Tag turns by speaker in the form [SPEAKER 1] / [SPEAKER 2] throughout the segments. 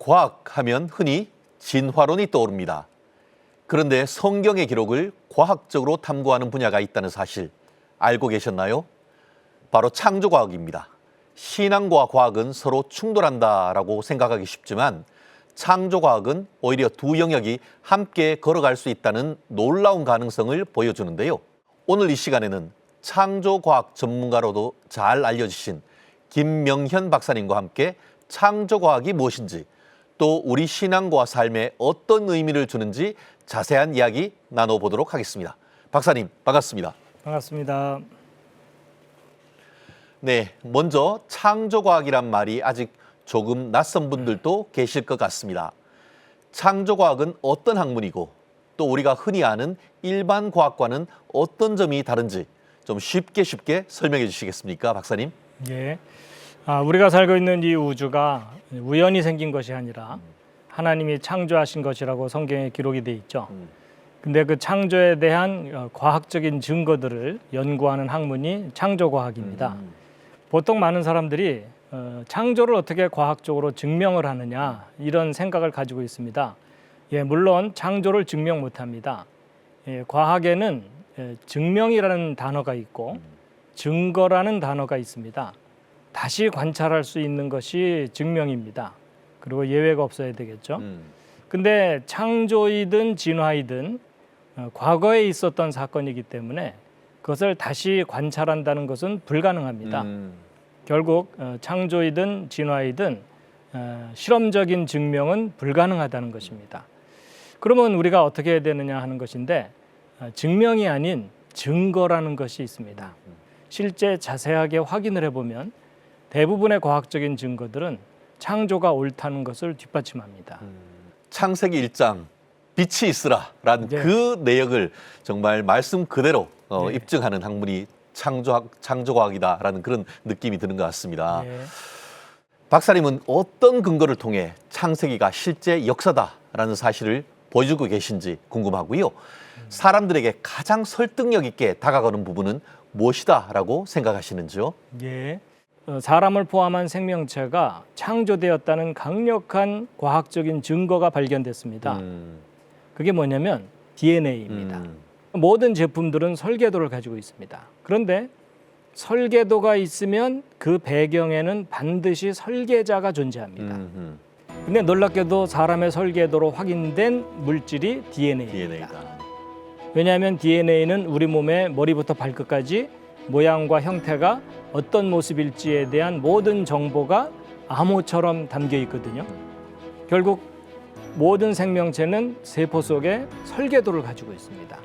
[SPEAKER 1] 과학하면 흔히 진화론이 떠오릅니다. 그런데 성경의 기록을 과학적으로 탐구하는 분야가 있다는 사실 알고 계셨나요? 바로 창조과학입니다. 신앙과 과학은 서로 충돌한다라고 생각하기 쉽지만 창조과학은 오히려 두 영역이 함께 걸어갈 수 있다는 놀라운 가능성을 보여주는데요. 오늘 이 시간에는 창조과학 전문가로도 잘 알려주신 김명현 박사님과 함께 창조과학이 무엇인지, 또 우리 신앙과 삶에 어떤 의미를 주는지 자세한 이야기 나눠보도록 하겠습니다. 박사님, 반갑습니다.
[SPEAKER 2] 반갑습니다.
[SPEAKER 1] 네, 먼저 창조과학이란 말이 아직 조금 낯선 분들도 계실 것 같습니다. 창조과학은 어떤 학문이고 또 우리가 흔히 아는 일반 과학과는 어떤 점이 다른지 좀 쉽게 설명해 주시겠습니까, 박사님?
[SPEAKER 2] 예. 우리가 살고 있는 이 우주가 우연히 생긴 것이 아니라 하나님이 창조하신 것이라고 성경에 기록이 돼 있죠. 근데 그 창조에 대한 과학적인 증거들을 연구하는 학문이 창조과학입니다. 보통 많은 사람들이 창조를 어떻게 과학적으로 증명을 하느냐 이런 생각을 가지고 있습니다. 예, 물론 창조를 증명 못합니다. 예, 과학에는 증명이라는 단어가 있고 증거라는 단어가 있습니다. 다시 관찰할 수 있는 것이 증명입니다. 그리고 예외가 없어야 되겠죠. 근데 창조이든 진화이든 과거에 있었던 사건이기 때문에 그것을 다시 관찰한다는 것은 불가능합니다. 결국 창조이든 진화이든 실험적인 증명은 불가능하다는 것입니다. 그러면 우리가 어떻게 해야 되느냐 하는 것인데, 증명이 아닌 증거라는 것이 있습니다. 실제 자세하게 확인을 해보면 대부분의 과학적인 증거들은 창조가 옳다는 것을 뒷받침합니다.
[SPEAKER 1] 창세기 1장 빛이 있으라라는
[SPEAKER 2] 네.
[SPEAKER 1] 그 내역을 정말 말씀 그대로
[SPEAKER 2] 네.
[SPEAKER 1] 입증하는 학문이 창조과학이다라는 그런 느낌이 드는 것 같습니다.
[SPEAKER 2] 예.
[SPEAKER 1] 박사님은 어떤 근거를 통해 창세기가 실제 역사다라는 사실을 보여주고 계신지 궁금하고요. 사람들에게 가장 설득력 있게 다가가는 부분은 무엇이다라고 생각하시는지요?
[SPEAKER 2] 예. 사람을 포함한 생명체가 창조되었다는 강력한 과학적인 증거가 발견됐습니다. 그게 뭐냐면 DNA입니다. 모든 제품들은 설계도를 가지고 있습니다. 그런데 설계도가 있으면 그 배경에는 반드시 설계자가 존재합니다. 근데 놀랍게도 사람의 설계도로 확인된 물질이 DNA입니다. 왜냐하면 DNA는 우리 몸의 머리부터 발끝까지 모양과 형태가 어떤 모습일지에 대한 모든 정보가 암호처럼 담겨 있거든요. 결국 모든 생명체는 세포 속에 설계도를 가지고 있습니다.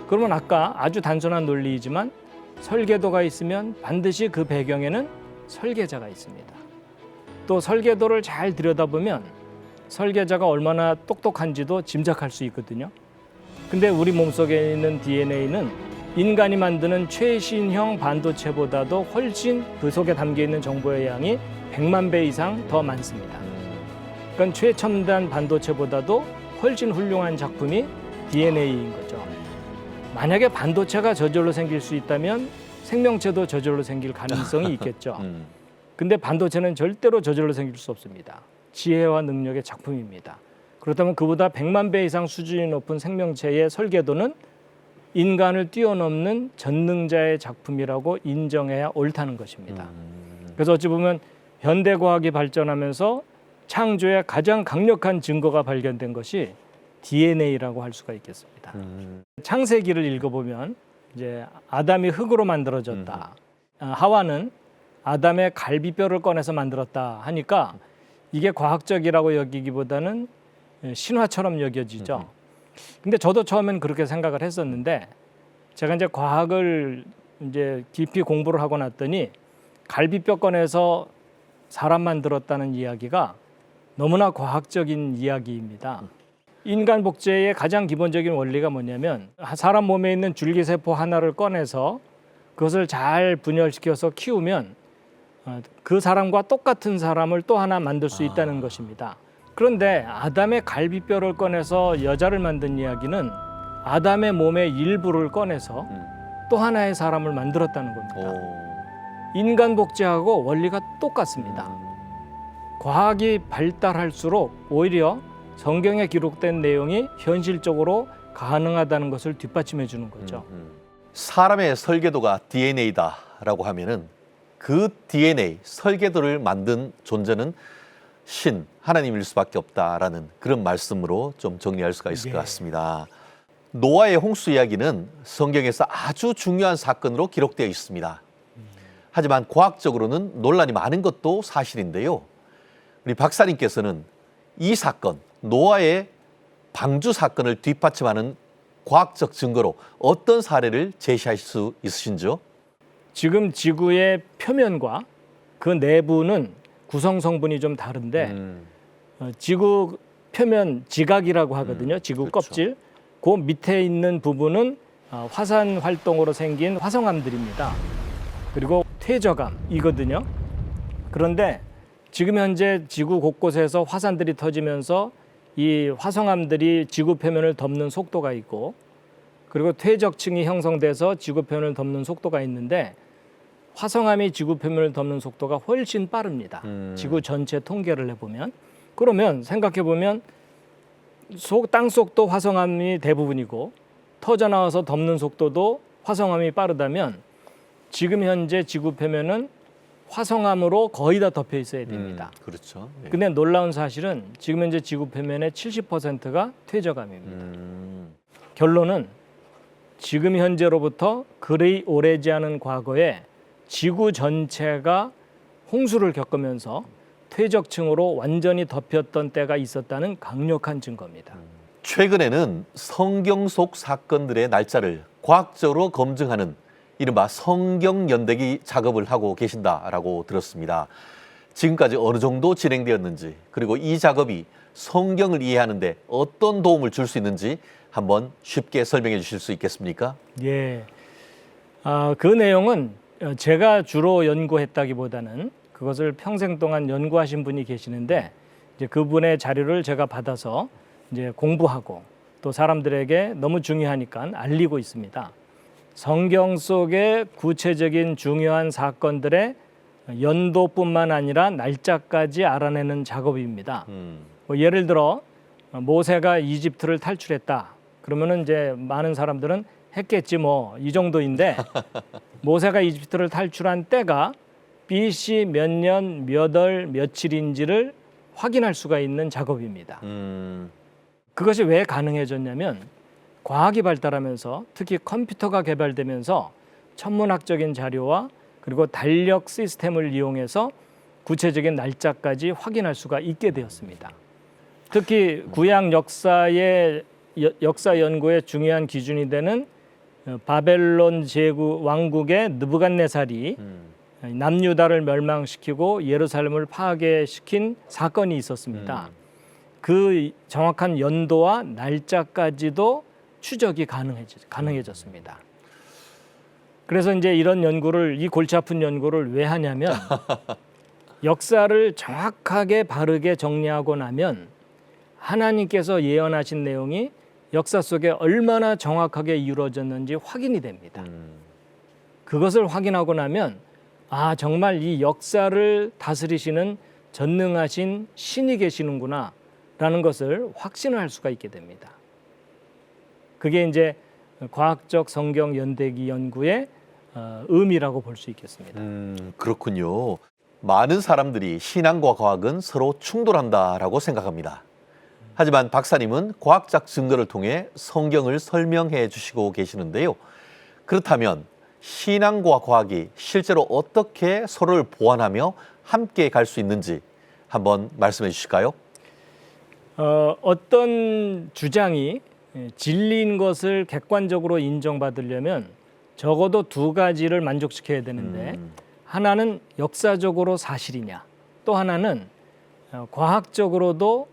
[SPEAKER 2] 그러면 아까 아주 단순한 논리이지만 설계도가 있으면 반드시 그 배경에는 설계자가 있습니다. 또 설계도를 잘 들여다보면 설계자가 얼마나 똑똑한지도 짐작할 수 있거든요. 근데 우리 몸속에 있는 DNA는 인간이 만드는 최신형 반도체보다도 훨씬 그 속에 담겨 있는 정보의 양이 100만 배 이상 더 많습니다. 그러니까 최첨단 반도체보다도 훨씬 훌륭한 작품이 DNA인 거죠. 만약에 반도체가 저절로 생길 수 있다면 생명체도 저절로 생길 가능성이 있겠죠. 근데 반도체는 절대로 저절로 생길 수 없습니다. 지혜와 능력의 작품입니다. 그렇다면 그보다 100만 배 이상 수준이 높은 생명체의 설계도는 인간을 뛰어넘는 전능자의 작품이라고 인정해야 옳다는 것입니다. 그래서 어찌 보면 현대과학이 발전하면서 창조의 가장 강력한 증거가 발견된 것이 DNA라고 할 수가 있겠습니다. 창세기를 읽어보면 이제 아담이 흙으로 만들어졌다. 하와는 아담의 갈비뼈를 꺼내서 만들었다 하니까 이게 과학적이라고 여기기보다는 신화처럼 여겨지죠. 근데 저도 처음엔 그렇게 생각을 했었는데 제가 이제 과학을 이제 깊이 공부를 하고 났더니 갈비뼈 꺼내서 사람 만들었다는 이야기가 너무나 과학적인 이야기입니다. 인간 복제의 가장 기본적인 원리가 뭐냐면 사람 몸에 있는 줄기세포 하나를 꺼내서 그것을 잘 분열시켜서 키우면 그 사람과 똑같은 사람을 또 하나 만들 수 있다는 것입니다. 그런데 아담의 갈비뼈를 꺼내서 여자를 만든 이야기는 아담의 몸의 일부를 꺼내서 또 하나의 사람을 만들었다는 겁니다. 인간 복제하고 원리가 똑같습니다. 과학이 발달할수록 오히려 성경에 기록된 내용이 현실적으로 가능하다는 것을 뒷받침해 주는 거죠.
[SPEAKER 1] 사람의 설계도가 DNA다라고 하면은 그 DNA, 설계도를 만든 존재는 신, 하나님일 수밖에 없다라는 그런 말씀으로 좀 정리할 수가 있을 것 같습니다. 노아의 홍수 이야기는 성경에서 아주 중요한 사건으로 기록되어 있습니다. 하지만 과학적으로는 논란이 많은 것도 사실인데요. 우리 박사님께서는 이 사건, 노아의 방주 사건을 뒷받침하는 과학적 증거로 어떤 사례를 제시할 수 있으신지요?
[SPEAKER 2] 지금 지구의 표면과 그 내부는 구성 성분이 좀 다른데 지구 표면 지각이라고 하거든요. 지구
[SPEAKER 1] 그렇죠.
[SPEAKER 2] 껍질. 그 밑에 있는 부분은 화산 활동으로 생긴 화성암들입니다. 그리고 퇴적암이거든요. 그런데 지금 현재 지구 곳곳에서 화산들이 터지면서 이 화성암들이 지구 표면을 덮는 속도가 있고 그리고 퇴적층이 형성돼서 지구 표면을 덮는 속도가 있는데 화성암이 지구 표면을 덮는 속도가 훨씬 빠릅니다. 지구 전체 통계를 해보면. 그러면 생각해보면 땅속도 화성암이 대부분이고 터져나와서 덮는 속도도 화성암이 빠르다면 지금 현재 지구 표면은 화성암으로 거의 다 덮여 있어야 됩니다.
[SPEAKER 1] 그렇죠. 네.
[SPEAKER 2] 근데 놀라운 사실은 지금 현재 지구 표면의 70%가 퇴적암입니다. 결론은 지금 현재로부터 그리 오래지 않은 과거에 지구 전체가 홍수를 겪으면서 퇴적층으로 완전히 덮였던 때가 있었다는 강력한 증거입니다.
[SPEAKER 1] 최근에는 성경 속 사건들의 날짜를 과학적으로 검증하는 이른바 성경연대기 작업을 하고 계신다라고 들었습니다. 지금까지 어느 정도 진행되었는지 그리고 이 작업이 성경을 이해하는 데 어떤 도움을 줄 수 있는지 한번 쉽게 설명해 주실 수 있겠습니까?
[SPEAKER 2] 예, 그 내용은 제가 주로 연구했다기보다는 그것을 평생 동안 연구하신 분이 계시는데 이제 그분의 자료를 제가 받아서 이제 공부하고 또 사람들에게 너무 중요하니까 알리고 있습니다. 성경 속의 구체적인 중요한 사건들의 연도뿐만 아니라 날짜까지 알아내는 작업입니다. 뭐 예를 들어 모세가 이집트를 탈출했다. 그러면은 이제 많은 사람들은 했겠지 뭐 이 정도인데 모세가 이집트를 탈출한 때가 BC 몇 년, 몇 월, 며칠인지를 확인할 수가 있는 작업입니다. 그것이 왜 가능해졌냐면 과학이 발달하면서 특히 컴퓨터가 개발되면서 천문학적인 자료와 그리고 달력 시스템을 이용해서 구체적인 날짜까지 확인할 수가 있게 되었습니다. 특히 구약 역사의 역사 연구의 중요한 기준이 되는 바벨론 제국 왕국의 느부갓네살이 남유다를 멸망시키고 예루살렘을 파괴시킨 사건이 있었습니다. 그 정확한 연도와 날짜까지도 추적이 가능해졌습니다. 그래서 이제 이런 연구를 이 골치 아픈 연구를 왜 하냐면 역사를 정확하게 바르게 정리하고 나면 하나님께서 예언하신 내용이 역사 속에 얼마나 정확하게 이루어졌는지 확인이 됩니다. 그것을 확인하고 나면 아 정말 이 역사를 다스리시는 전능하신 신이 계시는구나 라는 것을 확신을 할 수가 있게 됩니다. 그게 이제 과학적 성경 연대기 연구의 의미라고 볼 수 있겠습니다.
[SPEAKER 1] 그렇군요. 많은 사람들이 신앙과 과학은 서로 충돌한다라고 생각합니다. 하지만 박사님은 과학적 증거를 통해 성경을 설명해 주시고 계시는데요. 그렇다면 신앙과 과학이 실제로 어떻게 서로를 보완하며 함께 갈 수 있는지 한번 말씀해 주실까요?
[SPEAKER 2] 어떤 주장이 진리인 것을 객관적으로 인정받으려면 적어도 두 가지를 만족시켜야 되는데 하나는 역사적으로 사실이냐 또 하나는 과학적으로도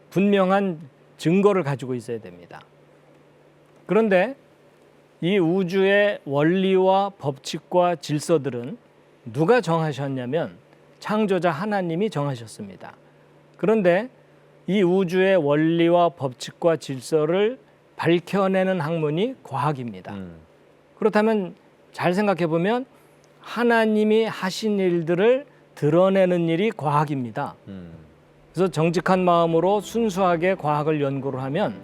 [SPEAKER 2] 분명한 증거를 가지고 있어야 됩니다. 그런데 이 우주의 원리와 법칙과 질서들은 누가 정하셨냐면 창조자 하나님이 정하셨습니다. 그런데 이 우주의 원리와 법칙과 질서를 밝혀내는 학문이 과학입니다. 그렇다면 잘 생각해 보면 하나님이 하신 일들을 드러내는 일이 과학입니다. 그래서 정직한 마음으로 순수하게 과학을 연구를 하면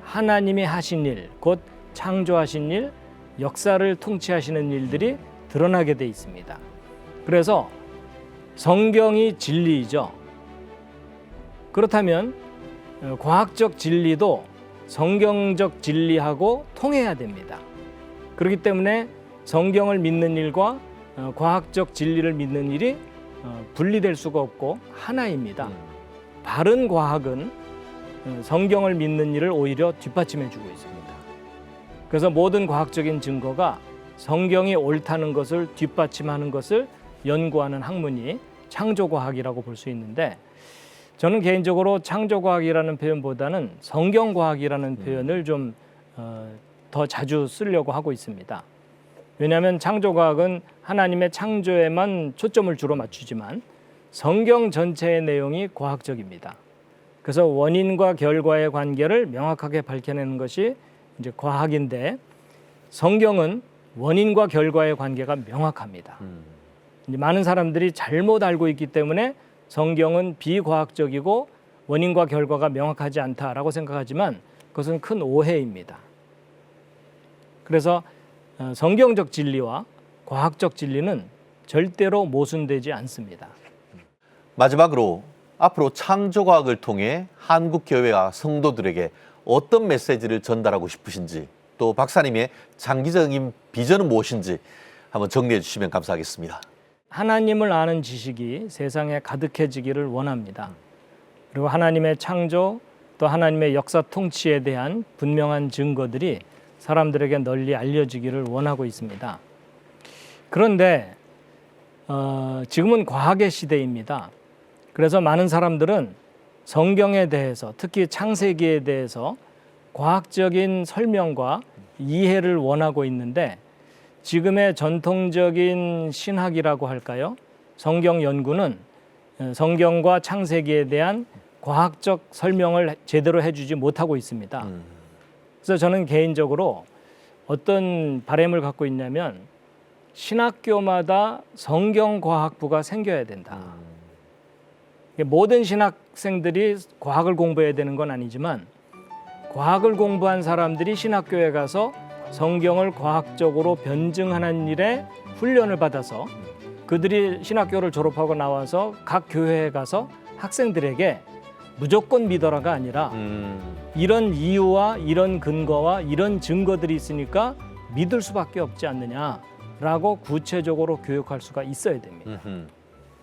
[SPEAKER 2] 하나님이 하신 일, 곧 창조하신 일, 역사를 통치하시는 일들이 드러나게 돼 있습니다. 그래서 성경이 진리이죠. 그렇다면 과학적 진리도 성경적 진리하고 통해야 됩니다. 그렇기 때문에 성경을 믿는 일과 과학적 진리를 믿는 일이 분리될 수가 없고 하나입니다. 바른 과학은 성경을 믿는 일을 오히려 뒷받침해 주고 있습니다. 그래서 모든 과학적인 증거가 성경이 옳다는 것을 뒷받침하는 것을 연구하는 학문이 창조과학이라고 볼 수 있는데, 저는 개인적으로 창조과학이라는 표현보다는 성경과학이라는 표현을 좀 더 자주 쓰려고 하고 있습니다. 왜냐하면 창조과학은 하나님의 창조에만 초점을 주로 맞추지만 성경 전체의 내용이 과학적입니다. 그래서 원인과 결과의 관계를 명확하게 밝혀내는 것이 이제 과학인데, 성경은 원인과 결과의 관계가 명확합니다. 이제 많은 사람들이 잘못 알고 있기 때문에 성경은 비과학적이고 원인과 결과가 명확하지 않다라고 생각하지만 그것은 큰 오해입니다. 그래서 성경적 진리와 과학적 진리는 절대로 모순되지 않습니다.
[SPEAKER 1] 마지막으로 앞으로 창조과학을 통해 한국교회와 성도들에게 어떤 메시지를 전달하고 싶으신지, 또 박사님의 장기적인 비전은 무엇인지 한번 정리해 주시면 감사하겠습니다.
[SPEAKER 2] 하나님을 아는 지식이 세상에 가득해지기를 원합니다. 그리고 하나님의 창조, 또 하나님의 역사 통치에 대한 분명한 증거들이 사람들에게 널리 알려지기를 원하고 있습니다. 그런데 지금은 과학의 시대입니다. 그래서 많은 사람들은 성경에 대해서, 특히 창세기에 대해서 과학적인 설명과 이해를 원하고 있는데, 지금의 전통적인 신학이라고 할까요? 성경 연구는 성경과 창세기에 대한 과학적 설명을 제대로 해주지 못하고 있습니다. 그래서 저는 개인적으로 어떤 바람을 갖고 있냐면, 신학교마다 성경과학부가 생겨야 된다. 모든 신학생들이 과학을 공부해야 되는 건 아니지만, 과학을 공부한 사람들이 신학교에 가서 성경을 과학적으로 변증하는 일에 훈련을 받아서 그들이 신학교를 졸업하고 나와서 각 교회에 가서 학생들에게 무조건 믿어라가 아니라 이런 이유와 이런 근거와 이런 증거들이 있으니까 믿을 수밖에 없지 않느냐라고 구체적으로 교육할 수가 있어야 됩니다.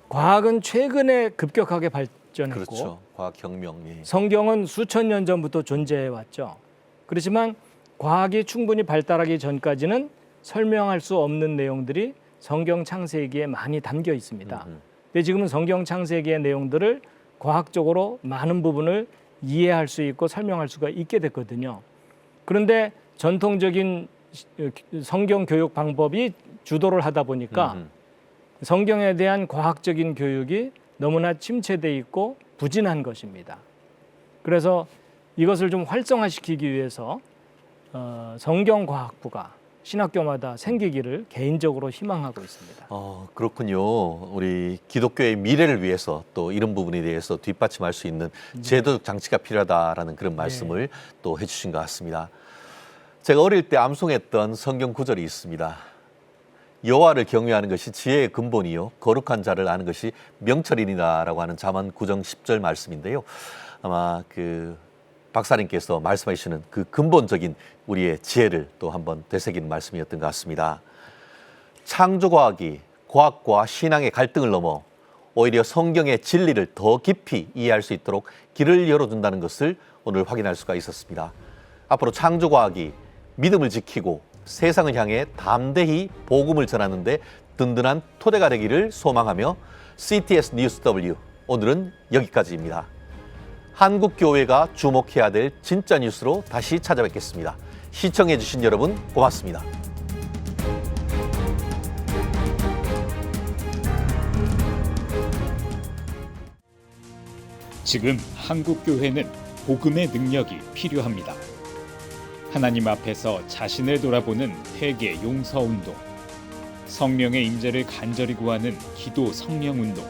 [SPEAKER 2] 과학은 최근에 급격하게 발전했고,
[SPEAKER 1] 그렇죠. 과학혁명. 예.
[SPEAKER 2] 성경은 수천 년 전부터 존재해 왔죠. 그렇지만 과학이 충분히 발달하기 전까지는 설명할 수 없는 내용들이 성경 창세기에 많이 담겨 있습니다. 근데 지금은 성경 창세기의 내용들을 과학적으로 많은 부분을 이해할 수 있고 설명할 수가 있게 됐거든요. 그런데 전통적인 성경 교육 방법이 주도를 하다 보니까 성경에 대한 과학적인 교육이 너무나 침체돼 있고 부진한 것입니다. 그래서 이것을 좀 활성화시키기 위해서 성경과학부가 신학교마다 생기기를 개인적으로 희망하고 있습니다.
[SPEAKER 1] 그렇군요. 우리 기독교의 미래를 위해서 또 이런 부분에 대해서 뒷받침할 수 있는 제도적 장치가 필요하다라는 그런 말씀을 또 해주신 것 같습니다. 제가 어릴 때 암송했던 성경 구절이 있습니다. 여호와를 경외하는 것이 지혜의 근본이요 거룩한 자를 아는 것이 명철이니라라고 하는 잠언 9장 10절 말씀인데요. 아마 그 박사님께서 말씀해 주시는 그 근본적인 우리의 지혜를 또 한번 되새기는 말씀이었던 것 같습니다. 창조과학이 과학과 신앙의 갈등을 넘어 오히려 성경의 진리를 더 깊이 이해할 수 있도록 길을 열어준다는 것을 오늘 확인할 수가 있었습니다. 앞으로 창조과학이 믿음을 지키고 세상을 향해 담대히 복음을 전하는 데 든든한 토대가 되기를 소망하며 CTS 뉴스 W 오늘은 여기까지입니다. 한국교회가 주목해야 될 진짜 뉴스로 다시 찾아뵙겠습니다. 시청해 주신 여러분 고맙습니다.
[SPEAKER 3] 지금 한국교회는 복음의 능력이 필요합니다. 하나님 앞에서 자신을 돌아보는 회개 용서운동, 성령의 임재를 간절히 구하는 기도 성령 운동.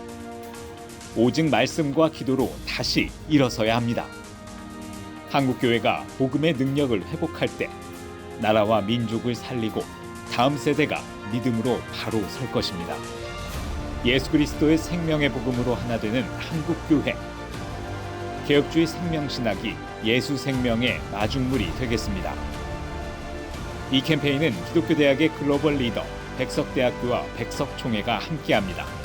[SPEAKER 3] 오직 말씀과 기도로 다시 일어서야 합니다. 한국교회가 복음의 능력을 회복할 때 나라와 민족을 살리고 다음 세대가 믿음으로 바로 설 것입니다. 예수 그리스도의 생명의 복음으로 하나 되는 한국교회. 개혁주의 생명신학이 예수 생명의 마중물이 되겠습니다. 이 캠페인은 기독교대학의 글로벌 리더 백석대학교와 백석총회가 함께합니다.